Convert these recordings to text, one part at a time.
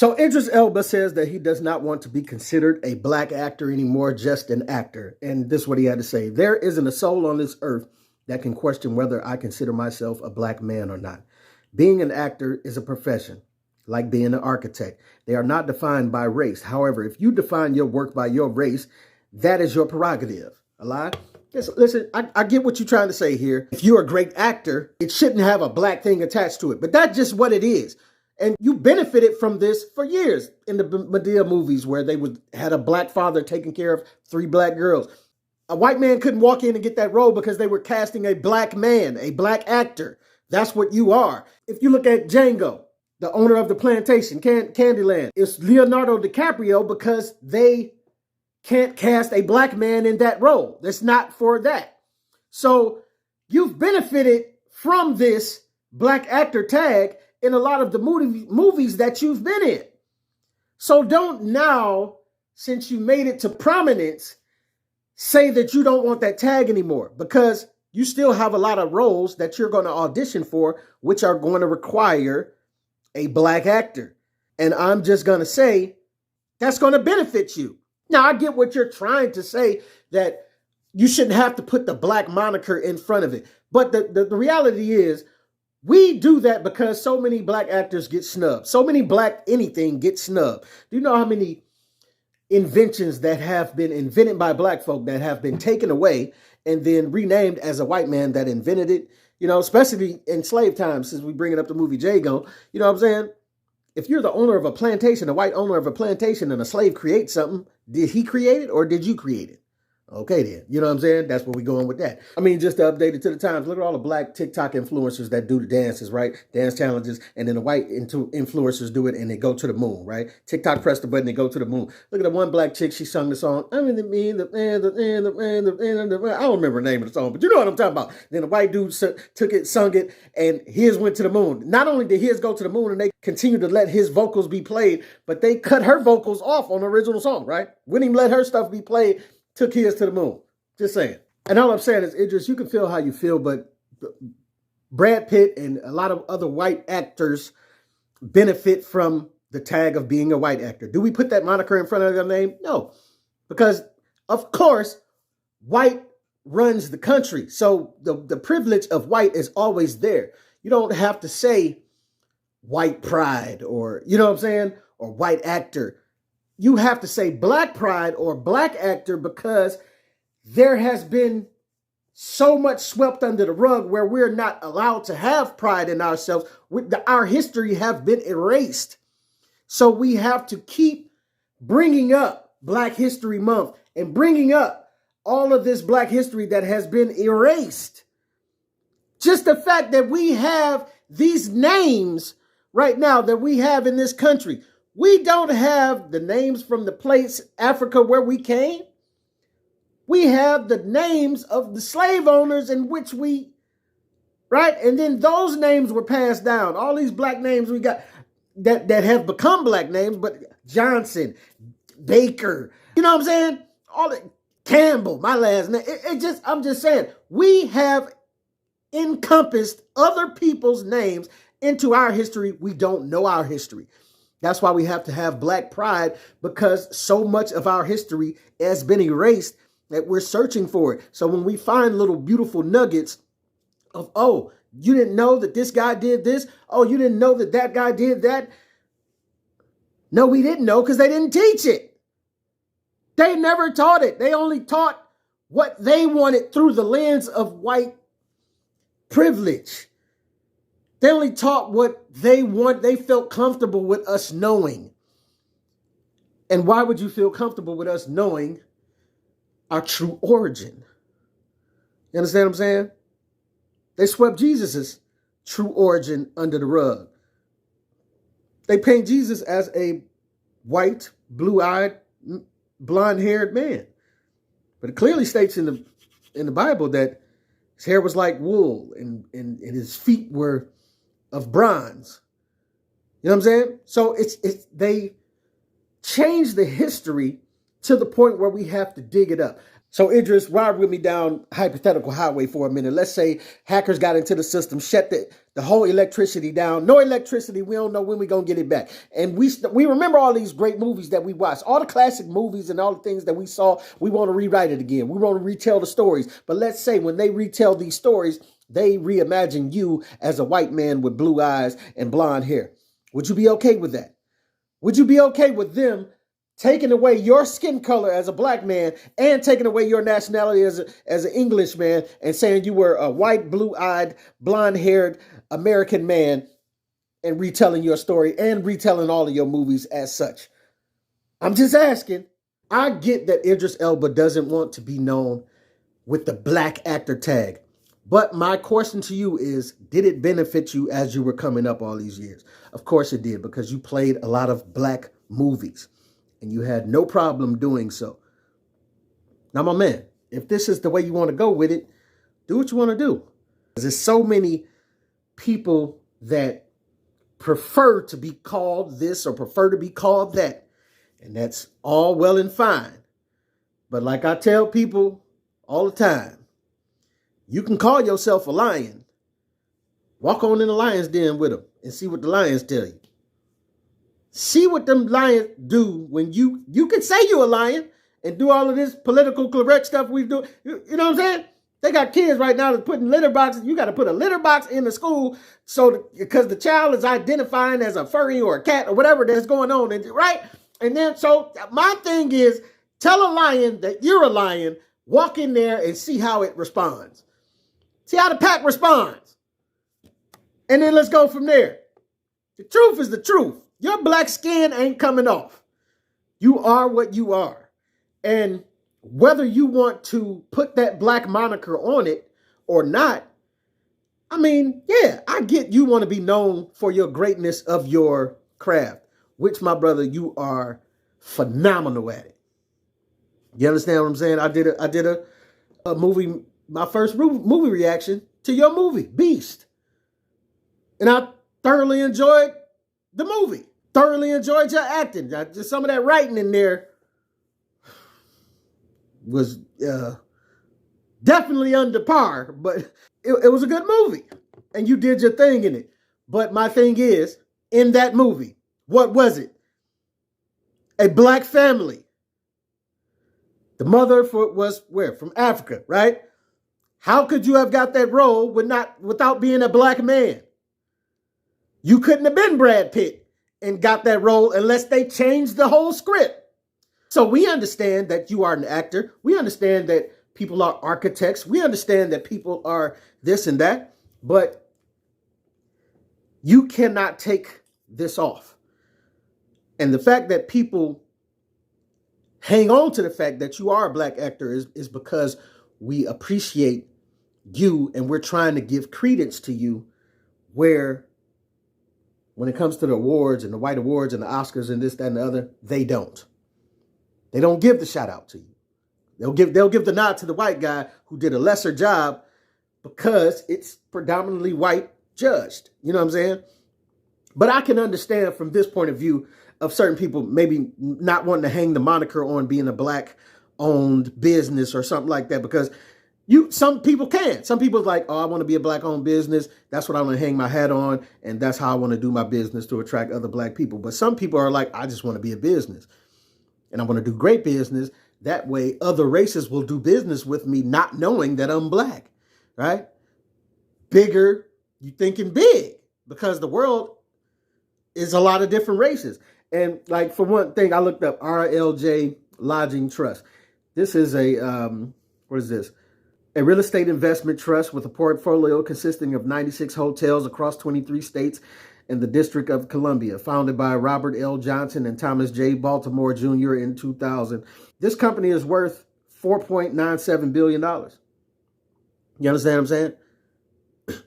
So Idris Elba says that he does not want to be considered a black actor anymore, just an actor. And this is what he had to say. There isn't a soul on this earth that can question whether I consider myself a black man or not. Being an actor is a profession, like being an architect. They are not defined by race. However, if you define your work by your race, that is your prerogative. A lie? Listen, I get what you're trying to say here. If you're a great actor, it shouldn't have a black thing attached to it. But that's just what it is. And you benefited from this for years in the Medea movies where they had a black father taking care of 3 black girls. A white man couldn't walk in and get that role because they were casting a black man, a black actor. That's what you are. If you look at Django, the owner of the plantation, Candyland, it's Leonardo DiCaprio because they can't cast a black man in that role. It's not for that. So you've benefited from this black actor tag in a lot of the movies that you've been in. So don't now, since you made it to prominence, say that you don't want that tag anymore, because you still have a lot of roles that you're going to audition for, which are going to require a black actor. And I'm just going to say that's going to benefit you. Now, I get what you're trying to say, that you shouldn't have to put the black moniker in front of it. But the reality is, we do that because so many black actors get snubbed. So many black anything get snubbed. Do you know how many inventions that have been invented by black folk that have been taken away and then renamed as a white man that invented it? You know, especially in slave times, since we bringing up the movie Django. You know what I'm saying? If you're the owner of a plantation, a white owner of a plantation, and a slave creates something, did he create it or did you create it? Okay, then. You know what I'm saying? That's where we're going with that. I mean, just to update it to the times, look at all the black TikTok influencers that do the dances, right? Dance challenges. And then the white influencers do it and they go to the moon, right? TikTok press the button, they go to the moon. Look at the one black chick, she sung the song, I'm in the mean, the I don't remember the name of the song, but you know what I'm talking about. Then the white dude took it, sung it, and his went to the moon. Not only did his go to the moon and they continued to let his vocals be played, but they cut her vocals off on the original song, right? Wouldn't even let her stuff be played. Took his to the moon. Just saying. And all I'm saying is, Idris, you can feel how you feel, but Brad Pitt and a lot of other white actors benefit from the tag of being a white actor. Do we put that moniker in front of their name? No. Because, of course, white runs the country. So the privilege of white is always there. You don't have to say white pride or, you know what I'm saying, or white actor. You have to say black pride or black actor because there has been so much swept under the rug where we're not allowed to have pride in ourselves. Our history have been erased. So we have to keep bringing up Black History Month and bringing up all of this black history that has been erased. Just the fact that we have these names right now that we have in this country. We don't have the names from the place, Africa, where we came. We have the names of the slave owners in which we, right? And then those names were passed down. All these black names we got that have become black names, but Johnson, Baker, you know what I'm saying? All the Campbell, my last name. I'm just saying, we have encompassed other people's names into our history. We don't know our history. That's why we have to have black pride, because so much of our history has been erased that we're searching for it. So when we find little beautiful nuggets of, oh, you didn't know that this guy did this. Oh, you didn't know that that guy did that. No, we didn't know because they didn't teach it. They never taught it. They only taught what they wanted through the lens of white privilege. They only taught what they felt comfortable with us knowing. And why would you feel comfortable with us knowing our true origin? You understand what I'm saying? They swept Jesus's true origin under the rug. They paint Jesus as a white, blue-eyed, blonde-haired man. But it clearly states in the Bible that his hair was like wool and his feet were of bronze. You know what I'm saying? So they changed the history to the point where we have to dig it up. So Idris, ride with me down hypothetical highway for a minute. Let's say hackers got into the system, shut the whole electricity down. No electricity. We don't know when we're going to get it back. And we remember all these great movies that we watched, all the classic movies and all the things that we saw. We want to rewrite it again. We want to retell the stories. But let's say when they retell these stories, they reimagine you as a white man with blue eyes and blonde hair. Would you be okay with that? Would you be okay with them taking away your skin color as a black man and taking away your nationality as an Englishman and saying you were a white, blue-eyed, blonde-haired American man and retelling your story and retelling all of your movies as such? I'm just asking. I get that Idris Elba doesn't want to be known with the black actor tag. But my question to you is, did it benefit you as you were coming up all these years? Of course it did, because you played a lot of black movies and you had no problem doing so. Now, my man, if this is the way you want to go with it, do what you want to do. There's so many people that prefer to be called this or prefer to be called that. And that's all well and fine. But like I tell people all the time, you can call yourself a lion. Walk on in the lion's den with them and see what the lions tell you. See what them lions do when you can say you're a lion and do all of this political correct stuff we do. You know what I'm saying? They got kids right now that's putting litter boxes. You got to put a litter box in the school because the child is identifying as a furry or a cat or whatever that's going on, right? And then so my thing is, tell a lion that you're a lion. Walk in there and see how it responds. See how the pack responds. And then let's go from there. The truth is the truth. Your black skin ain't coming off. You are what you are. And whether you want to put that black moniker on it or not, I mean, yeah, I get you want to be known for your greatness of your craft, which, my brother, you are phenomenal at it. You understand what I'm saying? I did a movie, my first movie reaction to your movie, Beast. And I thoroughly enjoyed the movie. Thoroughly enjoyed your acting. Just some of that writing in there was definitely under par, but it was a good movie. And you did your thing in it. But my thing is, in that movie, what was it? A black family. The mother was where? From Africa, right? How could you have got that role without being a black man? You couldn't have been Brad Pitt and got that role unless they changed the whole script. So we understand that you are an actor. We understand that people are architects. We understand that people are this and that. But you cannot take this off. And the fact that people hang on to the fact that you are a black actor is because we appreciate you and we're trying to give credence to you, where when it comes to the awards and the white awards and the Oscars and this, that, and the other, they don't. They don't give the shout out to you. They'll give the nod to the white guy who did a lesser job because it's predominantly white judged. You know what I'm saying? But I can understand from this point of view of certain people maybe not wanting to hang the moniker on being a black owned business or something like that, because some people can. Some people's like, oh, I want to be a black owned business. That's what I want to hang my hat on. And that's how I want to do my business to attract other black people. But some people are like, I just want to be a business and I want to do great business. That way other races will do business with me, not knowing that I'm black, right? Bigger, you thinking big, because the world is a lot of different races. And like, for one thing, I looked up RLJ Lodging Trust. This is what is this? A real estate investment trust with a portfolio consisting of 96 hotels across 23 states and the District of Columbia, founded by Robert L. Johnson and Thomas J. Baltimore Jr. in 2000. This company is worth $4.97 billion. You understand what I'm saying?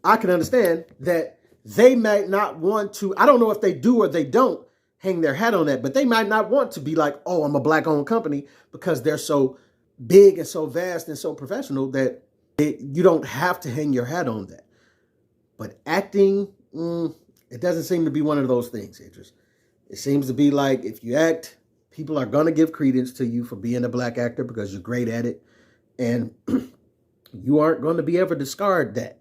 I can understand that they might not want to, I don't know if they do or they don't hang their hat on that, but they might not want to be like, oh, I'm a black-owned company, because they're so big and so vast and so professional that you don't have to hang your hat on that. But acting, it doesn't seem to be one of those things, Idris. It seems to be like, if you act, people are going to give credence to you for being a black actor because you're great at it. And you aren't going to be able to discard that.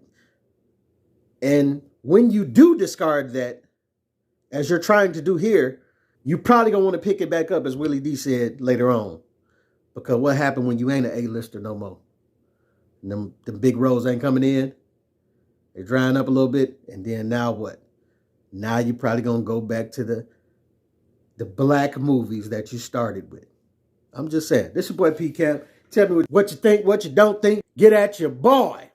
And when you do discard that, as you're trying to do here, you probably going to want to pick it back up, as Willie D said later on. Because what happened when you ain't an A-lister no more? And them big roles ain't coming in. They're drying up a little bit. And then now what? Now you're probably going to go back to the black movies that you started with. I'm just saying. This is your boy P. Camp. Tell me what you think, what you don't think. Get at your boy.